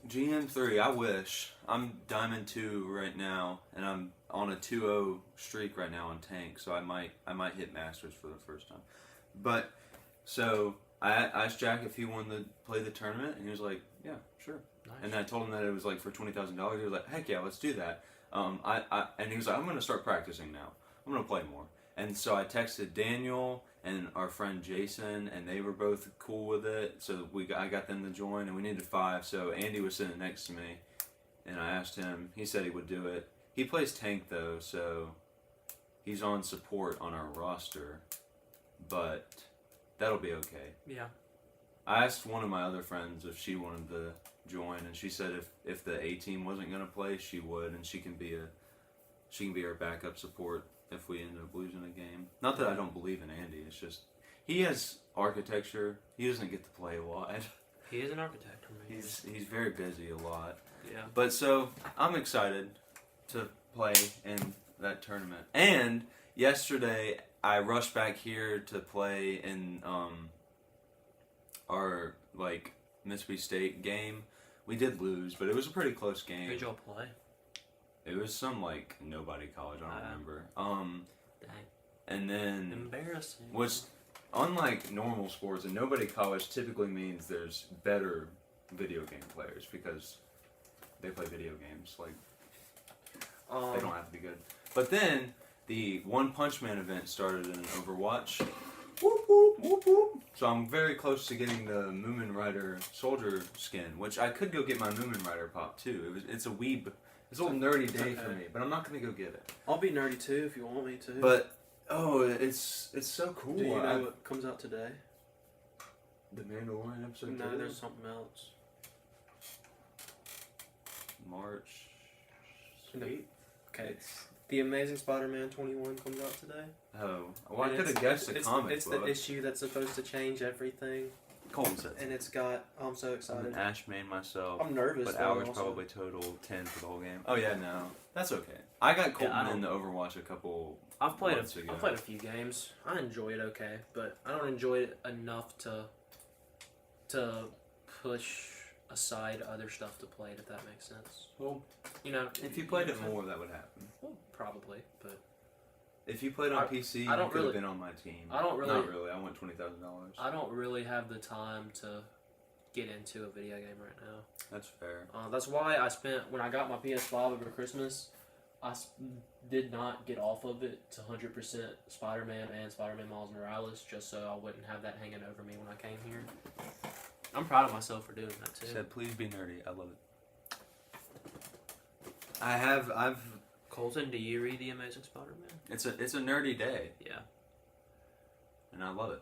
GM3, I wish. I'm Diamond 2 right now, and I'm on a 2-0 streak right now on Tank, so I might hit Masters for the first time. But, so, I asked Jack if he wanted to play the tournament, and he was like, "Yeah, sure."
Nice.
And I told him that it was like for $20,000. He was like, "Heck yeah, let's do that." And he was like, "I'm gonna start practicing now. I'm gonna play more." And so I texted Daniel and our friend Jason, and they were both cool with it. So I got them to join, and we needed 5. So Andy was sitting next to me, and I asked him. He said he would do it. He plays tank though, so he's on support on our roster, but that'll be okay.
Yeah.
I asked one of my other friends if she wanted to join, and she said if the A team wasn't gonna play, she would, and she can be our backup support if we end up losing a game. Not that I don't believe in Andy. It's just he has architecture. He doesn't get to play a lot.
He is an architect. I mean.
He's very busy a lot.
Yeah.
But so I'm excited to play in that tournament. And yesterday I rushed back here to play in our like Mississippi State game. We did lose, but it was a pretty close game.
Who did y'all play?
It was some like nobody college. I don't remember.
Dang.
And then
Embarrassing.
which unlike normal sports, and nobody college typically means there's better video game players because they play video games. Like they don't have to be good. But then the One Punch Man event started in Overwatch. Whoop, whoop, whoop, whoop. So I'm very close to getting the Moomin Rider soldier skin, which I could go get my Moomin Rider pop too. It's a weeb. It's a little nerdy day for me, but I'm not gonna go get it.
I'll be nerdy too if you want me to.
But it's so cool.
Do you know what comes out today?
The Mandalorian episode?
No,
2?
there's something else.
March.
No.
8th?
Okay. The Amazing Spider-Man 21 comes out today.
Oh, well, I could have guessed the comic
It's
book.
the issue that's supposed to change everything.
Colton said.
And it's got. I'm so
I'm
excited.
an Ash main myself.
I'm nervous.
But
though,
hours
also.
probably total 10 for the whole game. Oh yeah, no, that's okay. I got Colton
I don't-
in the Overwatch a couple.
I've played
months ago.
I've played a few games. I enjoy it okay, but I don't enjoy it enough to push aside other stuff to play. If that makes sense.
Well,
You know,
if you played it more, that would happen.
well, probably, but
If you played on PC,
I
you
don't
could have
really-
been on my team.
I don't really-
Not really. I want $20,000.
I don't really have the time to get into a video game right now.
That's fair.
That's why I spent when I got my PS5 over Christmas. I did not get off of it to 100% Spider-Man and Spider-Man Miles Morales, just so I wouldn't have that hanging over me when I came here. I'm proud of myself for doing that too.
Said, please be nerdy. I love it. I've.
Colton, do you read The Amazing Spider-Man?
It's a nerdy day,
Yeah.
and I love it.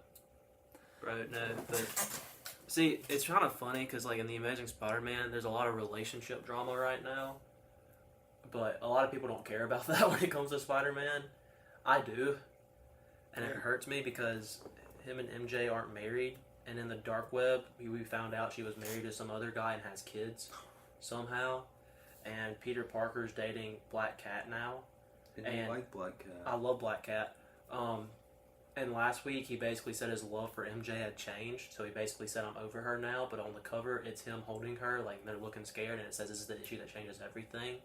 Bro, no, but see, it's kind of funny because like in The Amazing Spider-Man, there's a lot of relationship drama right now, but a lot of people don't care about that when it comes to Spider-Man. I do, and it hurts me because him and MJ aren't married, and in the dark web, we found out she was married to some other guy and has kids somehow, and Peter Parker's dating Black Cat now.
And
And
you like Black Cat.
I love Black Cat. And last week he basically said his love for MJ had changed, so he basically said I'm over her now. But on the cover, it's him holding her, like they're looking scared, and it says this is the issue that changes everything.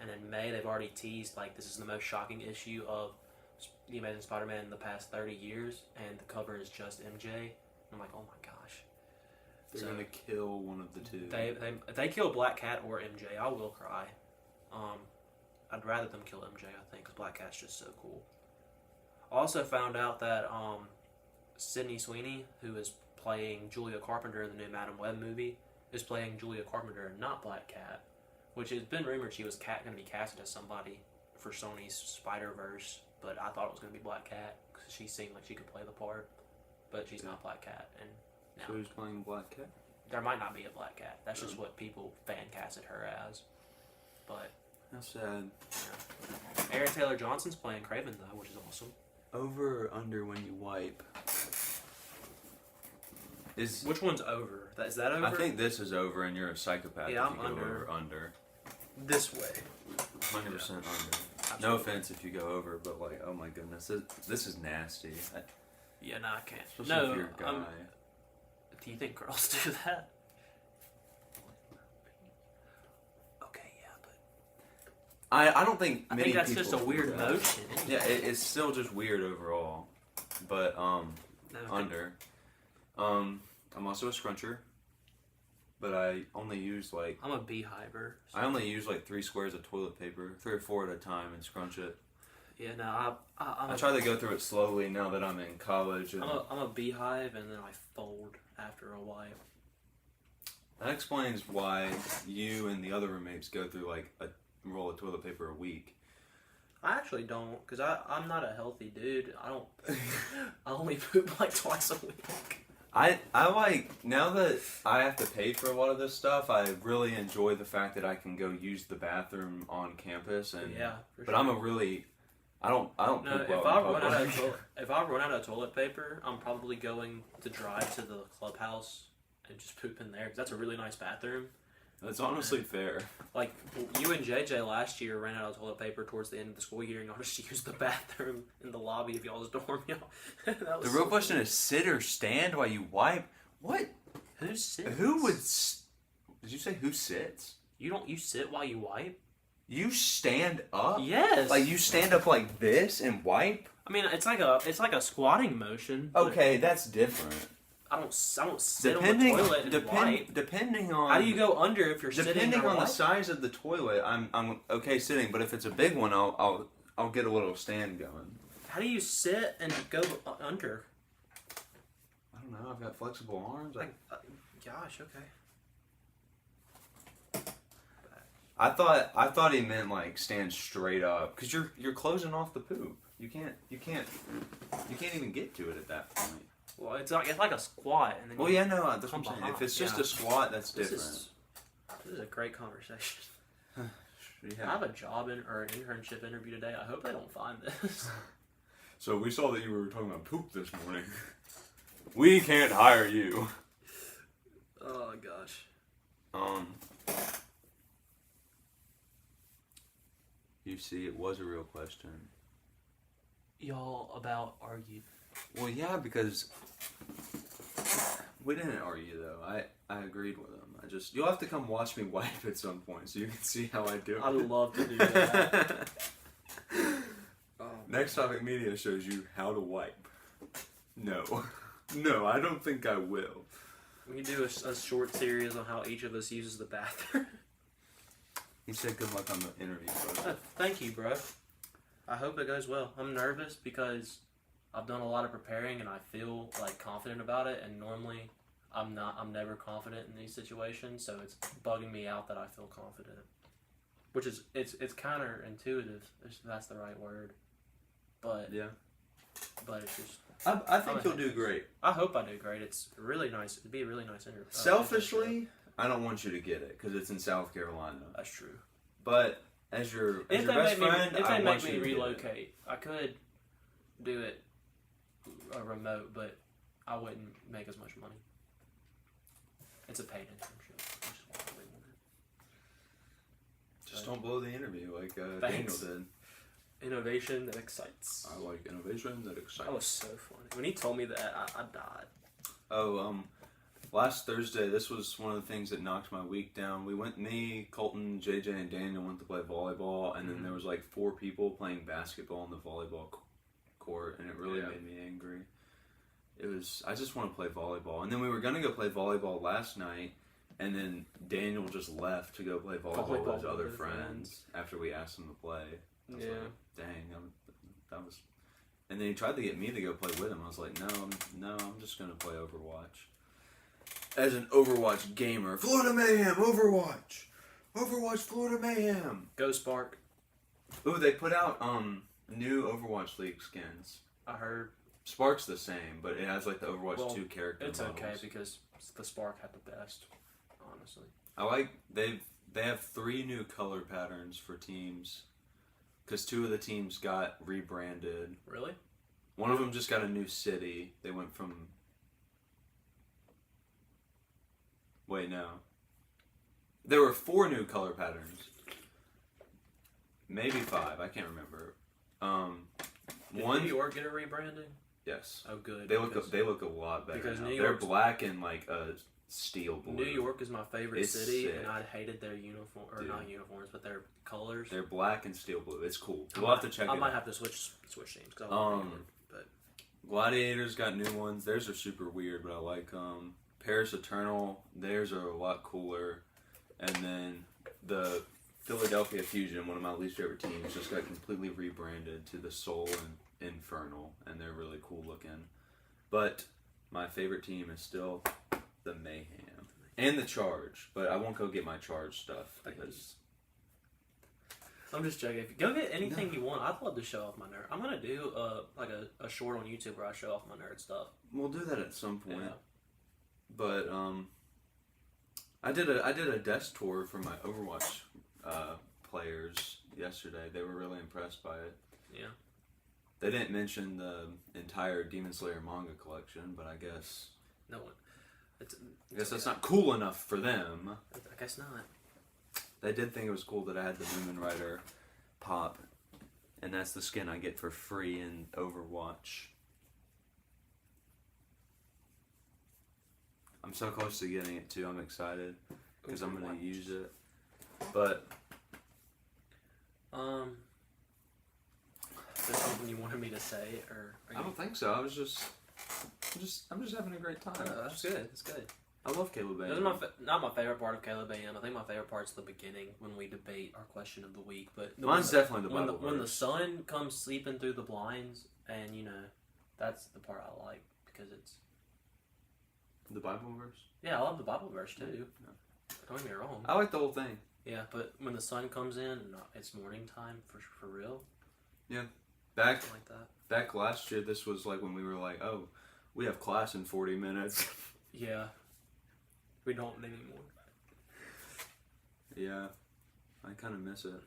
And in May, they've already teased like this is the most shocking issue of the Amazing Spider-Man in the past 30 years, and the cover is just MJ. I'm like, oh my gosh.
They're gonna kill one of the two.
If they kill Black Cat or MJ, I will cry. I'd rather them kill MJ, I think, because Black Cat's just so cool. I also found out that Sydney Sweeney, who is playing Julia Carpenter in the new Madam Web movie, is playing Julia Carpenter and not Black Cat, which has been rumored she was going to be casted as somebody for Sony's Spider-Verse, but I thought it was going to be Black Cat because she seemed like she could play the part, but she's not Black Cat. And now,
So who's playing Black Cat?
there might not be a Black Cat. That's just what people fan casted her as. But
How sad.
yeah. Aaron Taylor Johnson's playing Kraven though, which is awesome.
Over or under when you wipe? Is
Which one's over? Is that over?
I think this is over, and you're a psychopath.
Yeah,
if
I'm
you go
under.
Under.
This way.
100% under. No
Absolutely.
offense if you go over, but like, oh my goodness, this is nasty.
Yeah, no, I can't.
Especially if you're a guy.
Do you think girls do that? Okay, yeah, but
I don't think
I
many
think that's
people
just a
do
weird
that.
motion.
Yeah, it's still just weird overall. But
No,
under. I'm also a scruncher, but I only use like
I'm a beehiver. So.
I only use like 3 squares of toilet paper, 3 or 4 at a time, and scrunch it.
Yeah, no,
I try to go through it slowly now that I'm in college. And
I'm a beehive, and then I fold after a while.
That explains why you and the other roommates go through like a roll of toilet paper a week.
I actually don't, because I'm not a healthy dude. I don't. I only poop like twice a week.
I like, now that I have to pay for a lot of this stuff, I really enjoy the fact that I can go use the bathroom on campus. And
yeah, for
but
sure.
I'm a really, I don't
No,
poop
if
well
I
in
run out
public.
if I run out of toilet paper, I'm probably going to drive to the clubhouse and just poop in there, because that's a really nice bathroom.
That's honestly fair.
Like, you and JJ last year ran out of toilet paper towards the end of the school year, and y'all just used the bathroom in the lobby of y'all's dorm.
The real question is, sit or stand while you wipe? What?
Who sits?
Who would? Did you say who sits?
You sit while you wipe?
You stand up?
Yes.
Like you stand up like this and wipe?
I mean, it's like a squatting motion.
Okay, that's different.
I don't sit on the toilet and wipe.
Depending on
How do you go under if you're sitting?
Depending on the
wipe?
size of the toilet, I'm okay sitting. But if it's a big one, I'll get a little stand going.
How do you sit and go under?
I don't know. I've got flexible arms.
Gosh, okay.
I thought he meant like stand straight up, because you're closing off the poop. You can't even get to it at that point.
Well, it's like a squat, and then
Well, yeah, no, that's what I'm saying.
behind.
If it's just
Yeah.
a squat, that's
This
different.
is a great conversation. I
Yeah.
have a job or an internship interview today. I hope they don't find this.
So we saw that you were talking about poop this morning. We can't hire you.
Oh gosh.
You see, it was a real question.
Y'all about argued.
Well, yeah, because we didn't argue though. I agreed with him. You'll have to come watch me wipe at some point so you can see how I do it.
I'd love to do that.
Next Topic Media shows you how to wipe. No. No, I don't think I will.
We can do a short series on how each of us uses the bathroom.
He said good luck on the interview, bro.
Thank you, bro. I hope it goes well. I'm nervous because I've done a lot of preparing and I feel like confident about it, and normally I'm never confident in these situations, so it's bugging me out that I feel confident. Which is it's counterintuitive, if that's the right word. But
yeah.
But it's just
I think you'll do great.
I hope I do great. It's really nice. It'd be a really nice interview.
Selfishly, I don't want you to get it because it's in South Carolina.
That's true.
But as your
If
best friend,
if
I
they
want
make
you
me
to
relocate, I could do it remote, but I wouldn't make as much money. It's a paid internship, which is what I really wanted.
Just don't blow the interview like Daniel
Thanks.
did.
Innovation that excites.
I like innovation that excites.
That was so funny. When he told me that, I died.
Oh, last Thursday, this was one of the things that knocked my week down. Me, Colton, JJ, and Daniel went to play volleyball, and then there was like 4 people playing basketball on the volleyball court, and it really made me angry. I just want to play volleyball. And then we were going to go play volleyball last night, and then Daniel just left to go play volleyball with his other friends after we asked him to play. I was like, dang, that was... And then he tried to get me to go play with him. I was like, no, I'm just going to play Overwatch. As an Overwatch gamer, Florida Mayhem, Overwatch! Overwatch, Florida Mayhem!
Go Spark.
Ooh, they put out new Overwatch League skins.
I heard.
Spark's the same, but it has like the Overwatch 2 character
It's
models.
okay because the Spark had the best, honestly.
I like, they have 3 new color patterns for teams. Because 2 of the teams got rebranded.
Really?
One of them just got a new city. They went from... Wait, no. There were 4 new color patterns. Maybe 5. I can't remember.
Did
New
New York get a rebranding?
Yes.
Oh, good.
They look a lot better
because
now.
New
They're
York's-
black and like a steel blue.
New York is my favorite
It's
city,
sick.
and I hated their uniform, or
Dude.
not uniforms, but their colors.
They're black and steel blue. It's cool. We'll have to check it
I might
out.
have to switch teams. 'Cause I want to but
Gladiators got new ones. Theirs are super weird, but I like them. Paris Eternal, theirs are a lot cooler. And then the Philadelphia Fusion, one of my least favorite teams, just got completely rebranded to the Soul and Infernal, and they're really cool looking. But my favorite team is still the Mayhem and the Charge, but I won't go get my Charge stuff because
I'm just joking. Go get anything you want. I'd love to show off my nerd. I'm gonna do like a short on YouTube where I show off my nerd stuff.
we'll do that at some point.
Yeah.
But I did a desk tour for my Overwatch players yesterday. They were really impressed by it.
Yeah.
They didn't mention the entire Demon Slayer manga collection, but I guess
No one.
I guess that's not cool enough for them.
I guess not.
They did think it was cool that I had the Moomin Rider pop, and that's the skin I get for free in Overwatch. I'm so close to getting it too. I'm excited because I'm gonna use it. But
is there something you wanted me to say, or
I don't think so. I'm just having a great time.
that's good. That's good.
I love Caleb
This
Bane.
is not my favorite part of Caleb AM. I think my favorite part's the beginning when we debate our question of the week. But
Mine's definitely the Bible
when the
verse.
sun comes sleeping through the blinds, and that's the part I like because it's
The Bible verse.
I love the Bible verse too.
No.
Don't get me wrong.
I like the whole thing.
Yeah, but when the sun comes in and it's morning time for real.
Back
Something like that.
back last year, this was like when we were like, oh, we have class in 40 minutes.
Yeah. We don't anymore.
Yeah, I kind of miss it.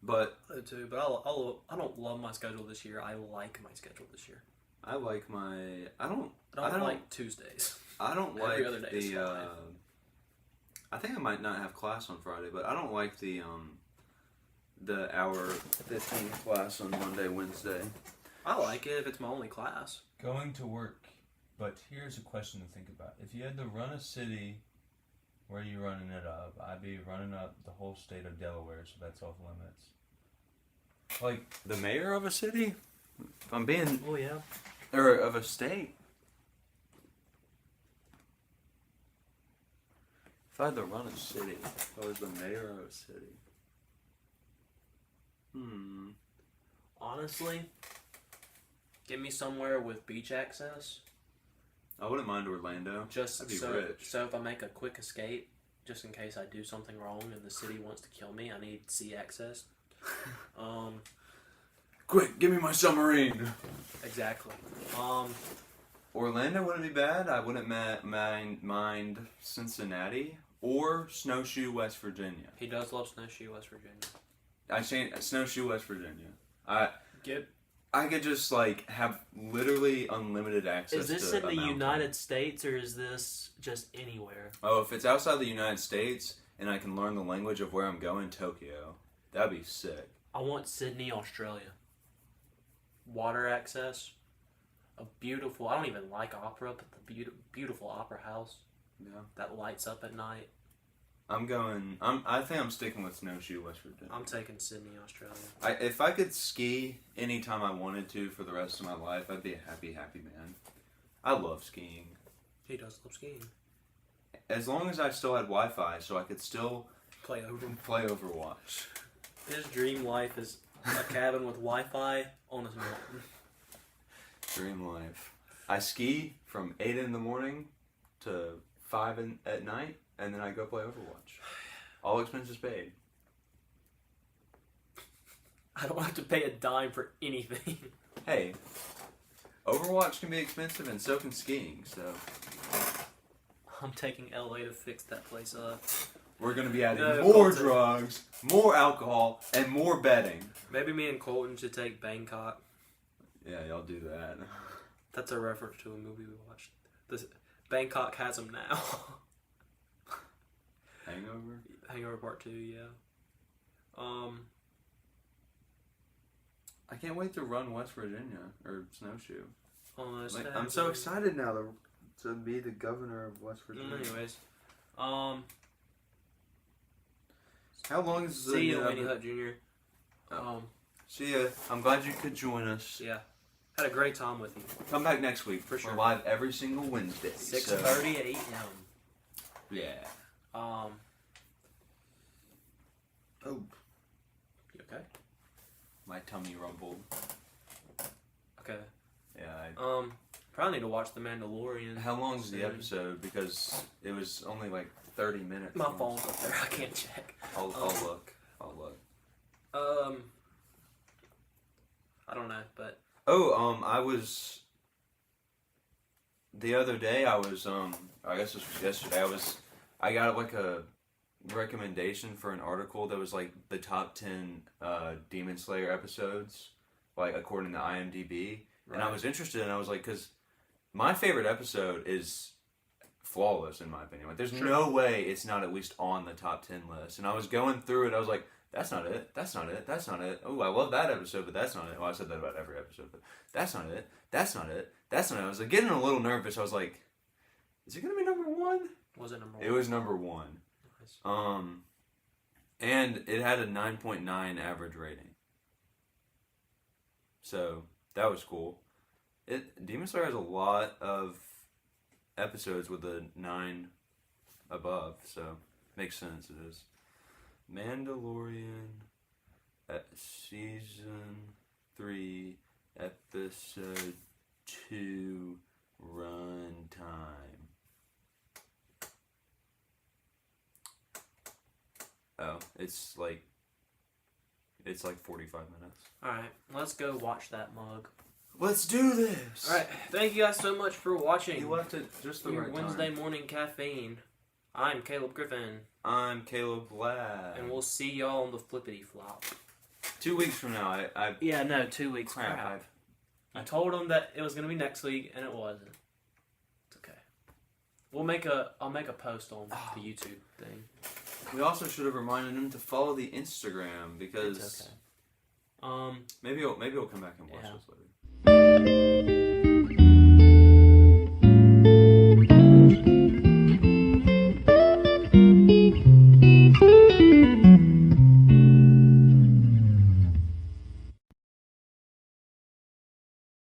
But
I do too, but I don't love my schedule this year. I like my schedule this year.
I like my. I don't
like Tuesdays.
I don't
Every
like
other day is
the.
fine.
I think I might not have class on Friday, but I don't like the hour 15 class on Monday, Wednesday.
I like it if it's my only class.
Going to work, but here's a question to think about. If you had to run a city, where are you running it up? I'd be running up the whole state of Delaware, so that's off limits. Like,
The mayor of a city? If I'm being.
Oh yeah.
Or of a state? If I had to run a city, if I was the mayor of a city.
Honestly, get me somewhere with beach access.
I wouldn't mind Orlando.
Just
I'd be
so
rich.
so if I make a quick escape, just in case I do something wrong and the city wants to kill me, I need sea access.
Quick, give me my submarine!
Exactly.
Orlando wouldn't be bad. I wouldn't mind Cincinnati or Snowshoe, West Virginia.
He does love Snowshoe, West Virginia.
I changed Snowshoe, West Virginia. I could just like have literally unlimited access.
Is this
to
in
a
the
mountain.
United States or is this just anywhere?
Oh, if it's outside the United States and I can learn the language of where I'm going, Tokyo, that'd be sick.
I want Sydney, Australia. Water access. A beautiful, I don't even like opera, but the beautiful opera house
Yeah.
that lights up at night.
I think I'm sticking with Snowshoe, West Virginia.
I'm taking Sydney, Australia.
If I could ski anytime I wanted to for the rest of my life, I'd be a happy man. I love skiing.
He does love skiing.
As long as I still had Wi-Fi, so I could still
Play over.
play Overwatch.
His dream life is a cabin with Wi-Fi on his mountain.
Dream life. I ski from 8 in the morning to 5 at night, and then I go play Overwatch. All expenses paid.
I don't have to pay a dime for anything.
Hey, Overwatch can be expensive, and so can skiing. So
I'm taking LA to fix that place up.
we're gonna be adding
No,
more
Colton.
drugs, more alcohol, and more betting.
Maybe me and Colton should take Bangkok.
Yeah, y'all do that.
That's a reference to a movie we watched. This Bangkok has them now.
Hangover.
Hangover Part 2, yeah.
I can't wait to run West Virginia or Snowshoe.
Honest
I'm so excited now to be the governor of West Virginia.
Anyways,
How long is
see you, Winnie Hut Jr.
Oh. See ya. I'm glad you could join us.
Yeah. Had a great time with you.
Come back next week.
For sure.
We're live every single Wednesday.
6:30 a.m.
Yeah.
Oh,
Oh,
you okay?
my tummy rumbled.
Okay.
Yeah.
Probably need to watch The Mandalorian.
How long is the
soon.
episode? Because it was only like 30 minutes.
My phone's up there. I can't check.
I'll look. I'll look.
I don't know, but
I was the other day. I guess this was yesterday. I got like a recommendation for an article that was like the top 10 Demon Slayer episodes, like according to IMDb, and I was interested, and I was like, because my favorite episode is flawless in my opinion. Like, there's no way it's not at least on the top 10 list. And I was going through it. I was like, that's not it. That's not it. That's not it. Oh, I love that episode, but that's not it. Well, I said that about every episode, but that's not it. That's not it. That's not it. I was like getting a little nervous. I was like, is it gonna be number one?
was it number one?
It was number one.
Nice.
And it had a 9.9 average rating. So that was cool. Demon Slayer has a lot of episodes with a 9 above, so makes sense. It is Mandalorian season 3 episode 2 run time. Oh, it's like 45 minutes.
Alright, let's go watch that mug.
Let's do this.
Alright, thank you guys so much for watching.
You left it just the
your
right
Wednesday
time.
morning caffeine. I'm Caleb Griffin,
I'm Caleb Glad.
and we'll see y'all on the flippity flop.
2 weeks from now,
Yeah, no, 2 weeks.
crap.
I told them that it was gonna be next week, and it wasn't. It's okay. I'll make a post on the YouTube thing.
We also should have reminded him to follow the Instagram because
It's okay.
maybe he'll come back and watch
Yeah.
this later.